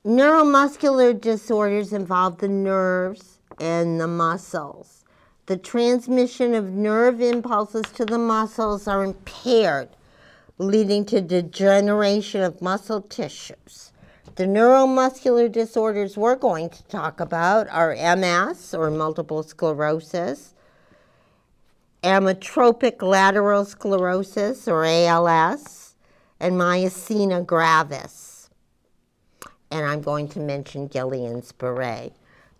Neuromuscular disorders involve the nerves and the muscles. The transmission of nerve impulses to the muscles are impaired, leading to degeneration of muscle tissues. The neuromuscular disorders we're going to talk about are MS, or multiple sclerosis, amyotrophic lateral sclerosis, or ALS, and myasthenia gravis. And I'm going to mention Guillain-Barré.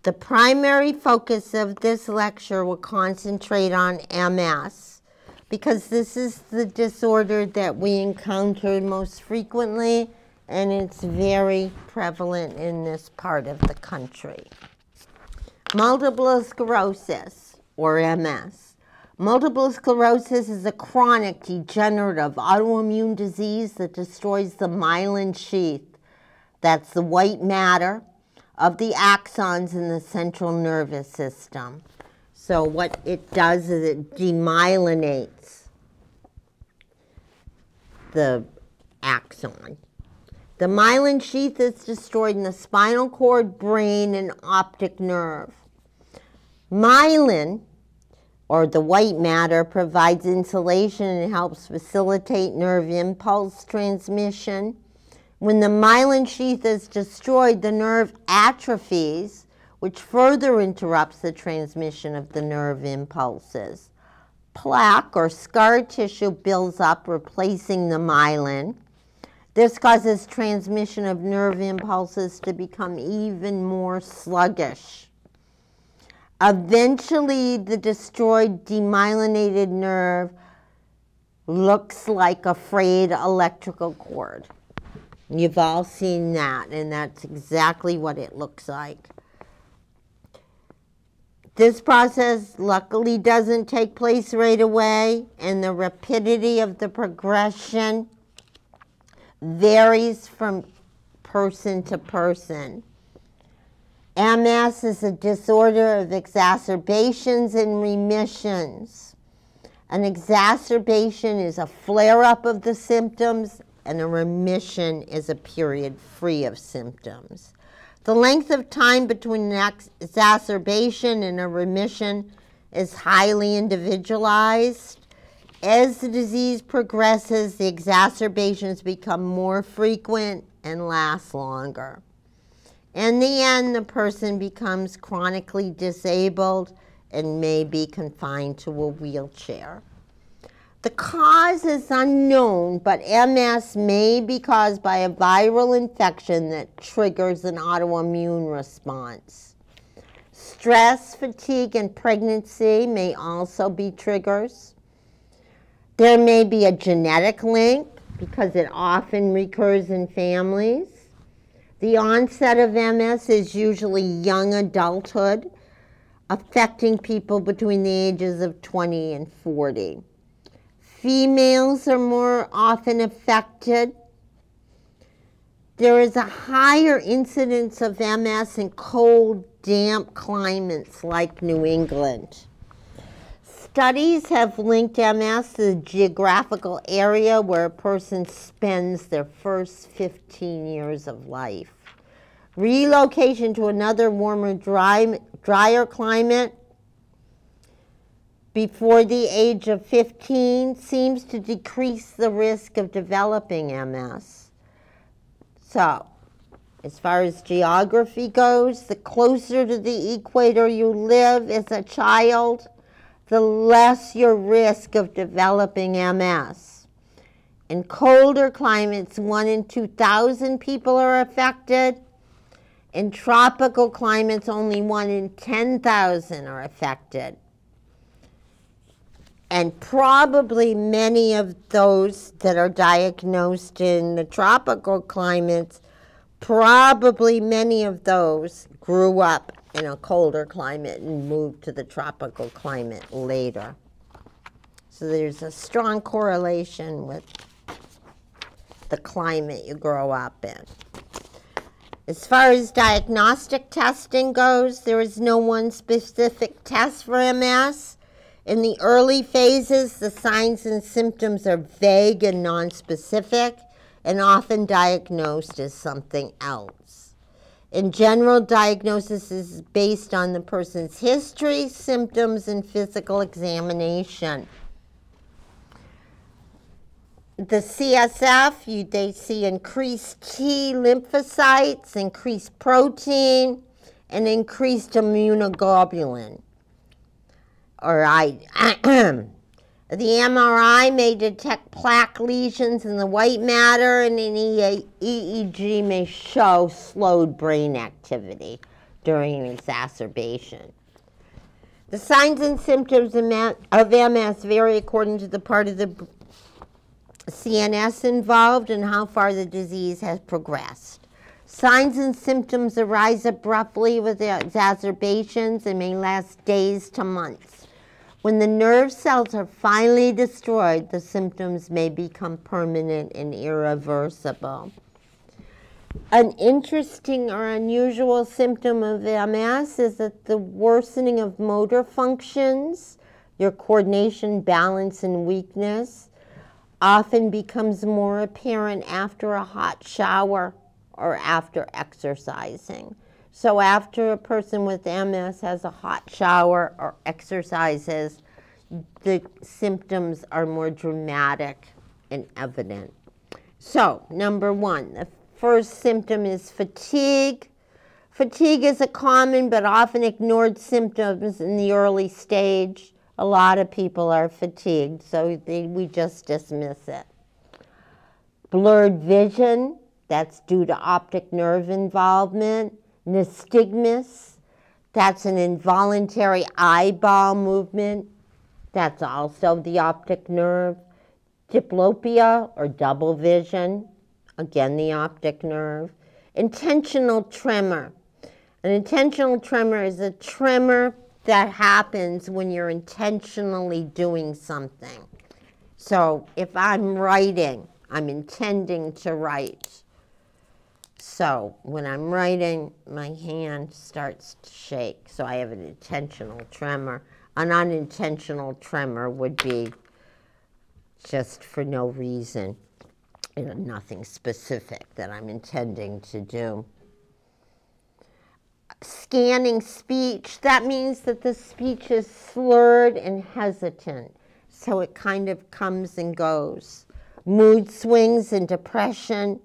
The primary focus of this lecture will concentrate on MS, because this is the disorder that we encounter most frequently, and it's very prevalent in this part of the country. Multiple sclerosis, or MS. Multiple sclerosis is a chronic degenerative autoimmune disease that destroys the myelin sheath. That's the white matter of the axons in the central nervous system. So what it does is it demyelinates the axon. The myelin sheath is destroyed in the spinal cord, brain, and optic nerve. Myelin, or the white matter, provides insulation and helps facilitate nerve impulse transmission. When the myelin sheath is destroyed, the nerve atrophies, which further interrupts the transmission of the nerve impulses. Plaque or scar tissue builds up, replacing the myelin. This causes transmission of nerve impulses to become even more sluggish. Eventually, the destroyed demyelinated nerve looks like a frayed electrical cord. You've all seen that, and that's exactly what it looks like. This process luckily doesn't take place right away, and the rapidity of the progression varies from person to person. MS is a disorder of exacerbations and remissions. An exacerbation is a flare-up of the symptoms, and a remission is a period free of symptoms. The length of time between an exacerbation and a remission is highly individualized. As the disease progresses, the exacerbations become more frequent and last longer. In the end, the person becomes chronically disabled and may be confined to a wheelchair. The cause is unknown, but MS may be caused by a viral infection that triggers an autoimmune response. Stress, fatigue, and pregnancy may also be triggers. There may be a genetic link because it often recurs in families. The onset of MS is usually young adulthood, affecting people between the ages of 20 and 40. Females are more often affected. There is a higher incidence of MS in cold, damp climates like New England. Studies have linked MS to the geographical area where a person spends their first 15 years of life. Relocation to another warmer, drier climate before the age of 15 seems to decrease the risk of developing MS. So, as far as geography goes, the closer to the equator you live as a child, the less your risk of developing MS. In colder climates, 1 in 2,000 people are affected. In tropical climates, only 1 in 10,000 are affected. And probably many of those that are diagnosed in the tropical climates, probably many of those grew up in a colder climate and moved to the tropical climate later. So there's a strong correlation with the climate you grow up in. As far as diagnostic testing goes, there is no one specific test for MS. In the early phases, the signs and symptoms are vague and nonspecific and often diagnosed as something else. In general, diagnosis is based on the person's history, symptoms, and physical examination. The CSF, they see increased T lymphocytes, increased protein, and increased immunoglobulin. The MRI may detect plaque lesions in the white matter, and an EEG may show slowed brain activity during an exacerbation. The signs and symptoms of MS vary according to the part of the CNS involved and how far the disease has progressed. Signs and symptoms arise abruptly with the exacerbations and may last days to months. When the nerve cells are finally destroyed, the symptoms may become permanent and irreversible. An interesting or unusual symptom of MS is that the worsening of motor functions, your coordination, balance, and weakness, often becomes more apparent after a hot shower or after exercising. So after a person with MS has a hot shower or exercises, the symptoms are more dramatic and evident. So, number one, the first symptom is fatigue. Fatigue is a common but often ignored symptom in the early stage. A lot of people are fatigued, so we just dismiss it. Blurred vision, that's due to optic nerve involvement. Nystagmus, that's an involuntary eyeball movement. That's also the optic nerve. Diplopia, or double vision, again the optic nerve. Intentional tremor. An intentional tremor is a tremor that happens when you're intentionally doing something. So if I'm writing, I'm intending to write. So when I'm writing, my hand starts to shake. So I have an intentional tremor. An unintentional tremor would be just for no reason, nothing specific that I'm intending to do. Scanning speech, that means that the speech is slurred and hesitant. So it kind of comes and goes. Mood swings and depression.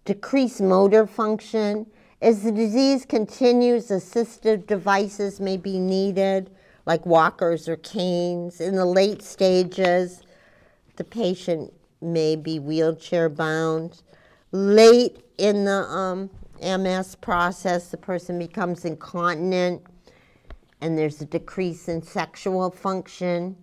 Decreased motor function. As the disease continues, assistive devices may be needed, like walkers or canes. In the late stages, the patient may be wheelchair bound. Late in the MS process, the person becomes incontinent, and there's a decrease in sexual function.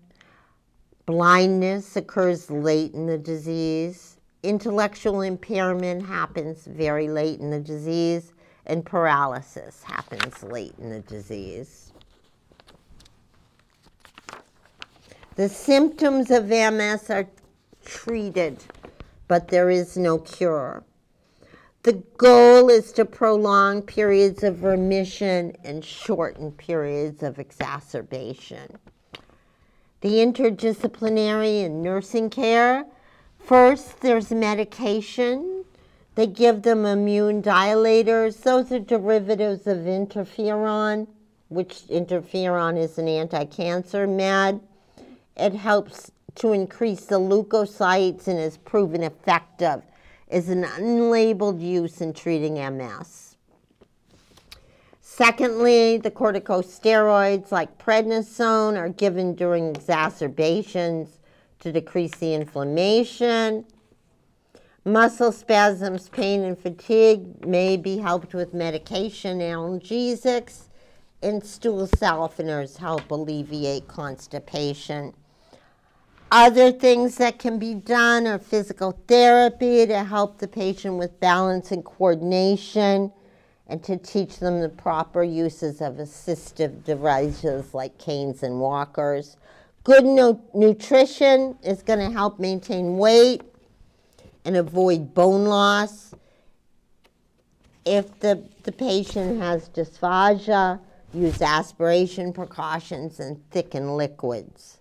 Blindness occurs late in the disease. Intellectual impairment happens very late in the disease, and paralysis happens late in the disease. The symptoms of MS are treated, but there is no cure. The goal is to prolong periods of remission and shorten periods of exacerbation. The interdisciplinary and nursing care. First, there's medication. They give them immune dilators. Those are derivatives of interferon, which interferon is an anti-cancer med. It helps to increase the leukocytes and is proven effective as an unlabeled use in treating MS. Secondly, the corticosteroids like prednisone are given during exacerbations to decrease the inflammation. Muscle spasms, pain, and fatigue may be helped with medication, analgesics, and stool softeners help alleviate constipation. Other things that can be done are physical therapy to help the patient with balance and coordination and to teach them the proper uses of assistive devices like canes and walkers. Good nutrition is going to help maintain weight and avoid bone loss. If the patient has dysphagia, use aspiration precautions and thicken liquids.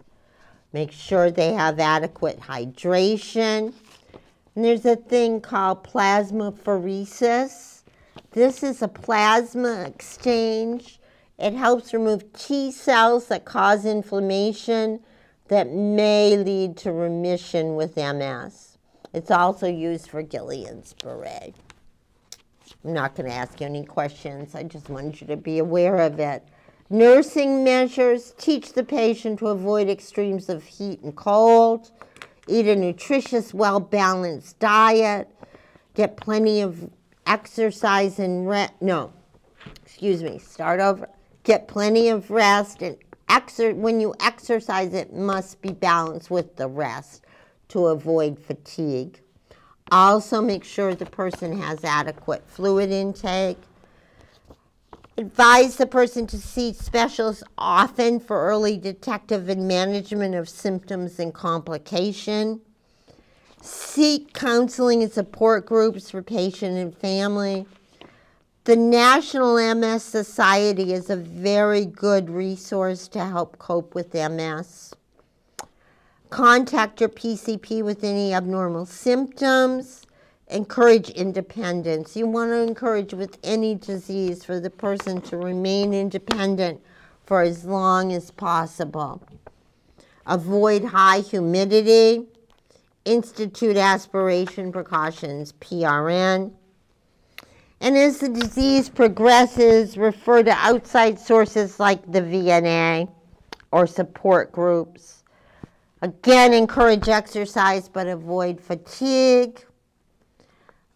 Make sure they have adequate hydration. And there's a thing called plasmapheresis. This is a plasma exchange. It helps remove T cells that cause inflammation that may lead to remission with MS. It's also used for Guillain-Barré. I'm not going to ask you any questions. I just wanted you to be aware of it. Nursing measures teach the patient to avoid extremes of heat and cold, eat a nutritious, well-balanced diet, get plenty of exercise and rest. No, excuse me, start over. Get plenty of rest, and when you exercise, it must be balanced with the rest to avoid fatigue. Also, make sure the person has adequate fluid intake. Advise the person to see specialists often for early detective and management of symptoms and complication. Seek counseling and support groups for patient and family. The National MS Society is a very good resource to help cope with MS. Contact your PCP with any abnormal symptoms. Encourage independence. You want to encourage with any disease for the person to remain independent for as long as possible. Avoid high humidity. Institute aspiration precautions, PRN. And as the disease progresses, refer to outside sources like the VNA or support groups. Again, encourage exercise, but avoid fatigue.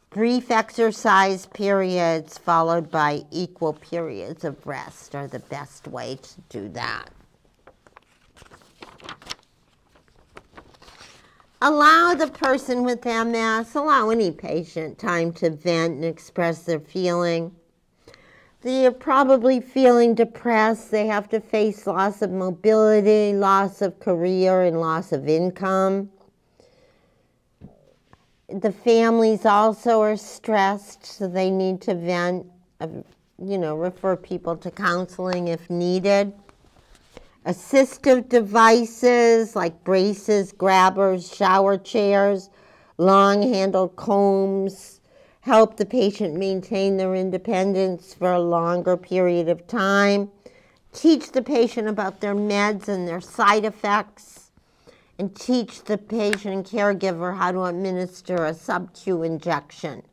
Brief exercise periods followed by equal periods of rest are the best way to do that. Allow the person with MS, allow any patient time to vent and express their feeling. They are probably feeling depressed. They have to face loss of mobility, loss of career, and loss of income. The families also are stressed, so they need to vent, refer people to counseling if needed. Assistive devices like braces, grabbers, shower chairs, long-handled combs help the patient maintain their independence for a longer period of time. Teach the patient about their meds and their side effects, and teach the patient and caregiver how to administer a sub-Q injection,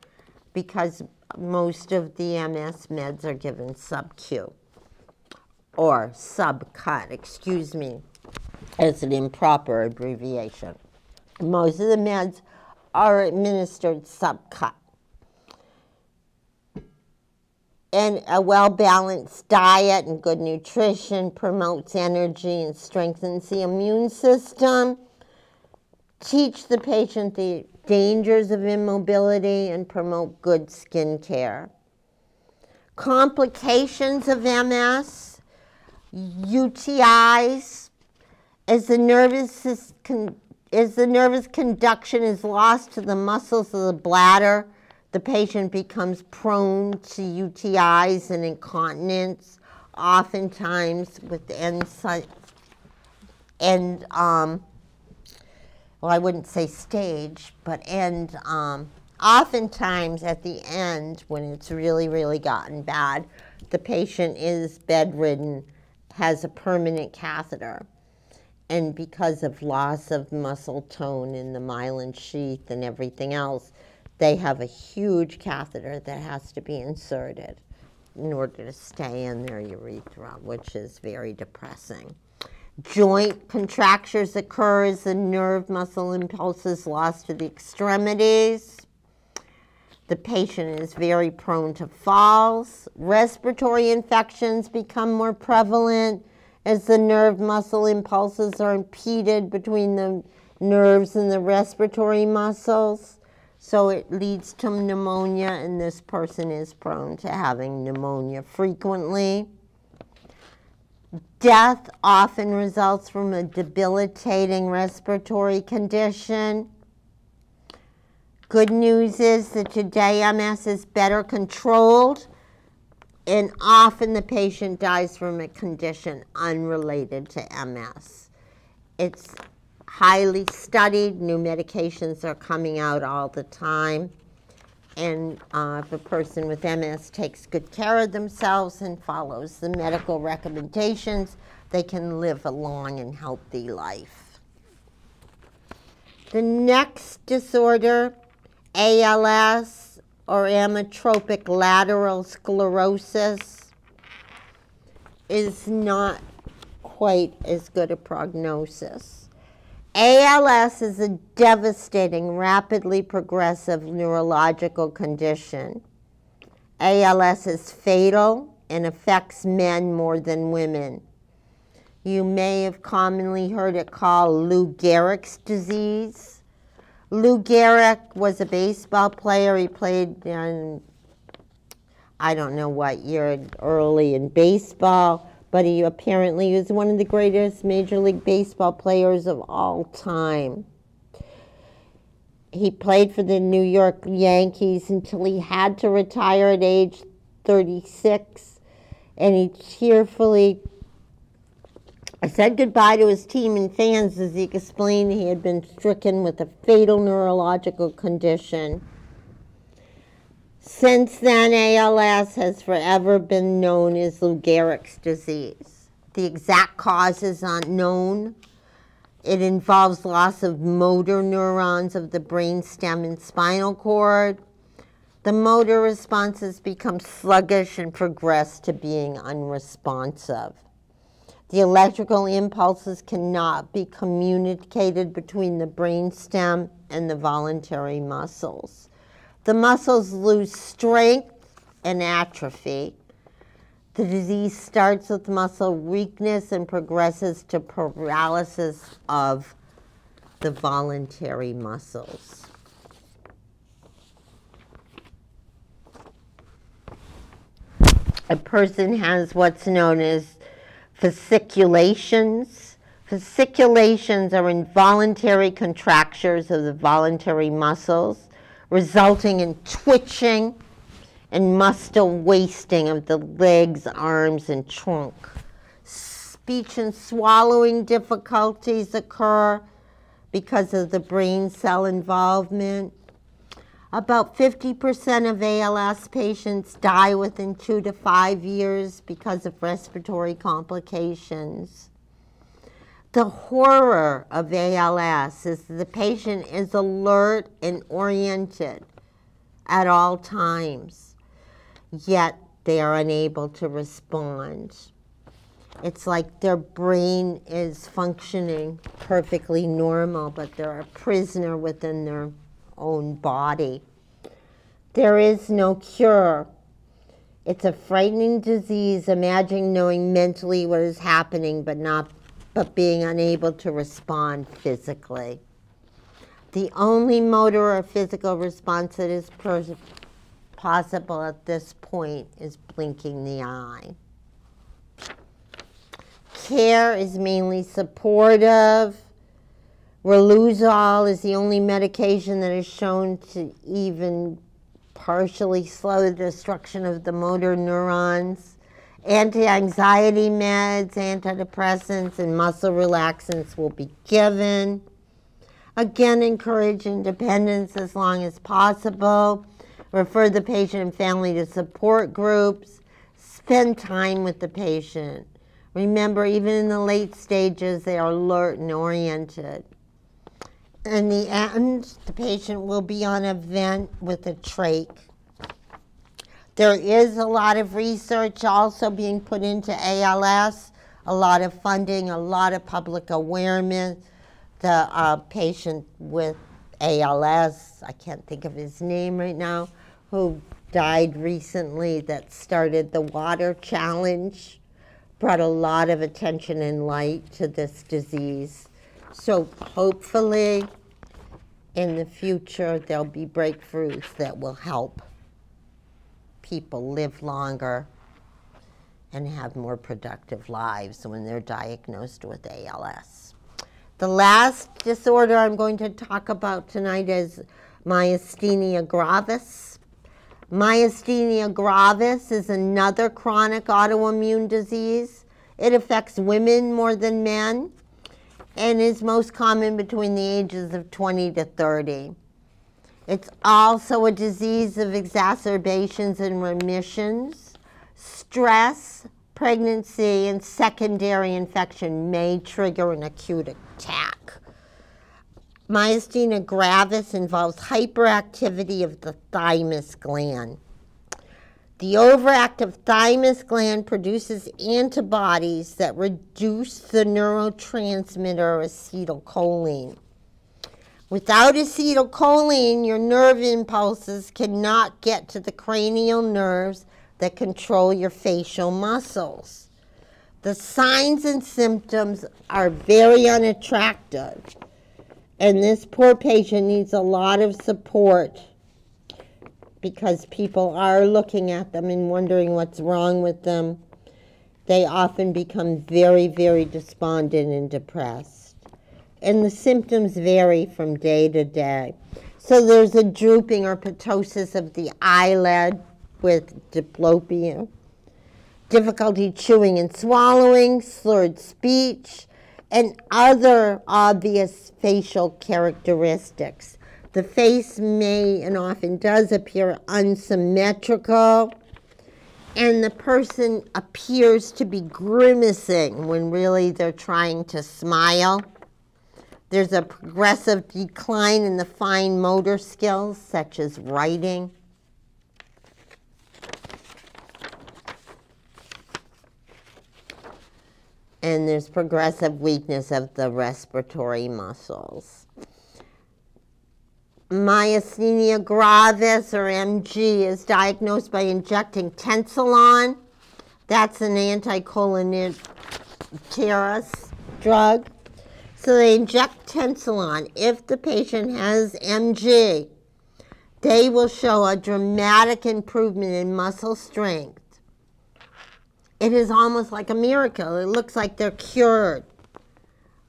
because most of the MS meds are given sub-Q. Or subcut, excuse me, as an improper abbreviation. Most of the meds are administered subcut. And a well-balanced diet and good nutrition promotes energy and strengthens the immune system. Teach the patient the dangers of immobility and promote good skin care. Complications of MS. UTIs, as the nervous conduction is lost to the muscles of the bladder, the patient becomes prone to UTIs and incontinence, oftentimes with well, I wouldn't say stage, but oftentimes at the end, when it's really, really gotten bad, the patient is bedridden, has a permanent catheter, and because of loss of muscle tone in the myelin sheath and everything else, they have a huge catheter that has to be inserted in order to stay in their urethra, which is very depressing. Joint contractures occur as the nerve muscle impulses lost to the extremities. The patient is very prone to falls. Respiratory infections become more prevalent as the nerve muscle impulses are impeded between the nerves and the respiratory muscles. So it leads to pneumonia, and this person is prone to having pneumonia frequently. Death often results from a debilitating respiratory condition. Good news is that today MS is better controlled, and often the patient dies from a condition unrelated to MS. It's highly studied. New medications are coming out all the time, And if a person with MS takes good care of themselves and follows the medical recommendations, they can live a long and healthy life. The next disorder, ALS, or amyotrophic lateral sclerosis, is not quite as good a prognosis. ALS is a devastating, rapidly progressive neurological condition. ALS is fatal and affects men more than women. You may have commonly heard it called Lou Gehrig's disease. Lou Gehrig was a baseball player. He played in, I don't know what year, early in baseball, but he apparently was one of the greatest Major League Baseball players of all time. He played for the New York Yankees until he had to retire at age 36, and he tearfully said goodbye to his team and fans as he explained he had been stricken with a fatal neurological condition. Since then, ALS has forever been known as Lou Gehrig's disease. The exact cause is unknown. It involves loss of motor neurons of the brainstem and spinal cord. The motor responses become sluggish and progress to being unresponsive. The electrical impulses cannot be communicated between the brainstem and the voluntary muscles. The muscles lose strength and atrophy. The disease starts with muscle weakness and progresses to paralysis of the voluntary muscles. A person has what's known as fasciculations. Fasciculations are involuntary contractures of the voluntary muscles, resulting in twitching and muscle wasting of the legs, arms, and trunk. Speech and swallowing difficulties occur because of the brain cell involvement. About 50% of ALS patients die within 2 to 5 years because of respiratory complications. The horror of ALS is that the patient is alert and oriented at all times, yet they are unable to respond. It's like their brain is functioning perfectly normal, but they're a prisoner within their own body. There is no cure. It's a frightening disease. Imagine knowing mentally what is happening, but being unable to respond physically. The only motor or physical response that is possible at this point is blinking the eye. Care is mainly supportive. Riluzole is the only medication that is shown to even partially slow the destruction of the motor neurons. Anti-anxiety meds, antidepressants, and muscle relaxants will be given. Again, encourage independence as long as possible. Refer the patient and family to support groups. Spend time with the patient. Remember, even in the late stages, they are alert and oriented. In the end, the patient will be on a vent with a trach. There is a lot of research also being put into ALS, a lot of funding, a lot of public awareness. The patient with ALS, I can't think of his name right now, who died recently that started the water challenge, brought a lot of attention and light to this disease. So hopefully in the future there'll be breakthroughs that will help people live longer and have more productive lives when they're diagnosed with ALS. The last disorder I'm going to talk about tonight is myasthenia gravis. Myasthenia gravis is another chronic autoimmune disease. It affects women more than men and is most common between the ages of 20 to 30. It's also a disease of exacerbations and remissions. Stress, pregnancy, and secondary infection may trigger an acute attack. Myasthenia gravis involves hyperactivity of the thymus gland. The overactive thymus gland produces antibodies that reduce the neurotransmitter acetylcholine. Without acetylcholine, your nerve impulses cannot get to the cranial nerves that control your facial muscles. The signs and symptoms are very unattractive, and this poor patient needs a lot of support because people are looking at them and wondering what's wrong with them. They often become very, very despondent and depressed. And the symptoms vary from day to day. So there's a drooping or ptosis of the eyelid with diplopia, difficulty chewing and swallowing, slurred speech, and other obvious facial characteristics. The face may and often does appear unsymmetrical, and the person appears to be grimacing when really they're trying to smile. There's a progressive decline in the fine motor skills, such as writing. And there's progressive weakness of the respiratory muscles. Myasthenia gravis, or MG, is diagnosed by injecting Tensilon. That's an anticholinergic drug. So they inject Tensilon. If the patient has MG, they will show a dramatic improvement in muscle strength. It is almost like a miracle. It looks like they're cured.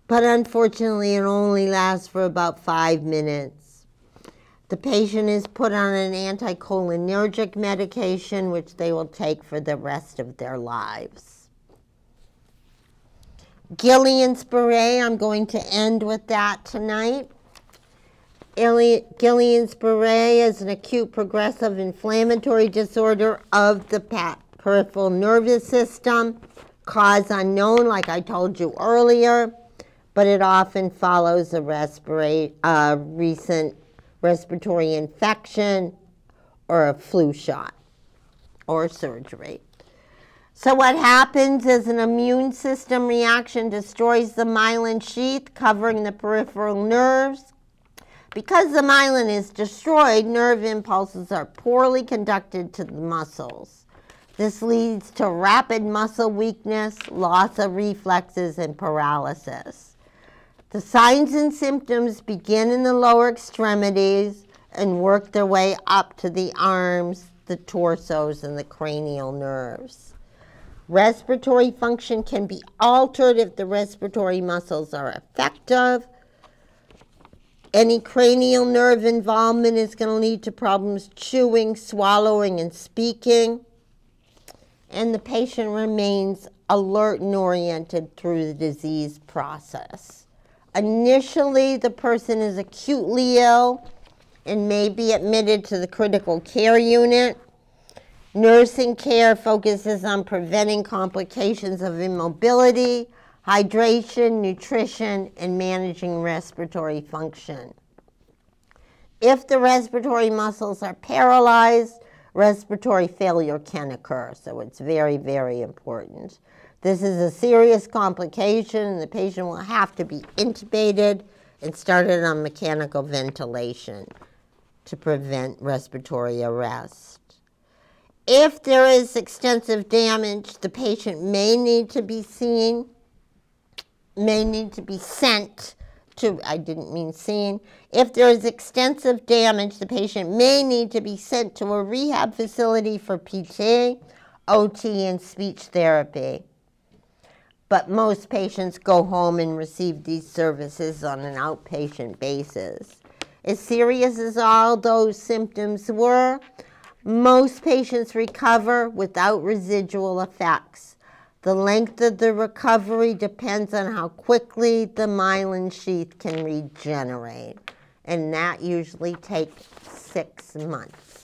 But unfortunately, it only lasts for about 5 minutes. The patient is put on an anticholinergic medication, which they will take for the rest of their lives. Guillain-Barré, I'm going to end with that tonight. Guillain-Barré is an acute progressive inflammatory disorder of the peripheral nervous system. Cause unknown, like I told you earlier, but it often follows a recent respiratory infection or a flu shot or surgery. So what happens is an immune system reaction destroys the myelin sheath covering the peripheral nerves. Because the myelin is destroyed, nerve impulses are poorly conducted to the muscles. This leads to rapid muscle weakness, loss of reflexes, and paralysis. The signs and symptoms begin in the lower extremities and work their way up to the arms, the torsos, and the cranial nerves. Respiratory function can be altered if the respiratory muscles are effective. Any cranial nerve involvement is going to lead to problems chewing, swallowing, and speaking. And the patient remains alert and oriented through the disease process. Initially, the person is acutely ill and may be admitted to the critical care unit. Nursing care focuses on preventing complications of immobility, hydration, nutrition, and managing respiratory function. If the respiratory muscles are paralyzed, respiratory failure can occur, so it's very, very important. This is a serious complication, and the patient will have to be intubated and started on mechanical ventilation to prevent respiratory arrest. If there is extensive damage, the patient may need to be sent to, If there is extensive damage, the patient may need to be sent to a rehab facility for PT, OT, and speech therapy. But most patients go home and receive these services on an outpatient basis. As serious as all those symptoms were, most patients recover without residual effects. The length of the recovery depends on how quickly the myelin sheath can regenerate. and that usually takes 6 months.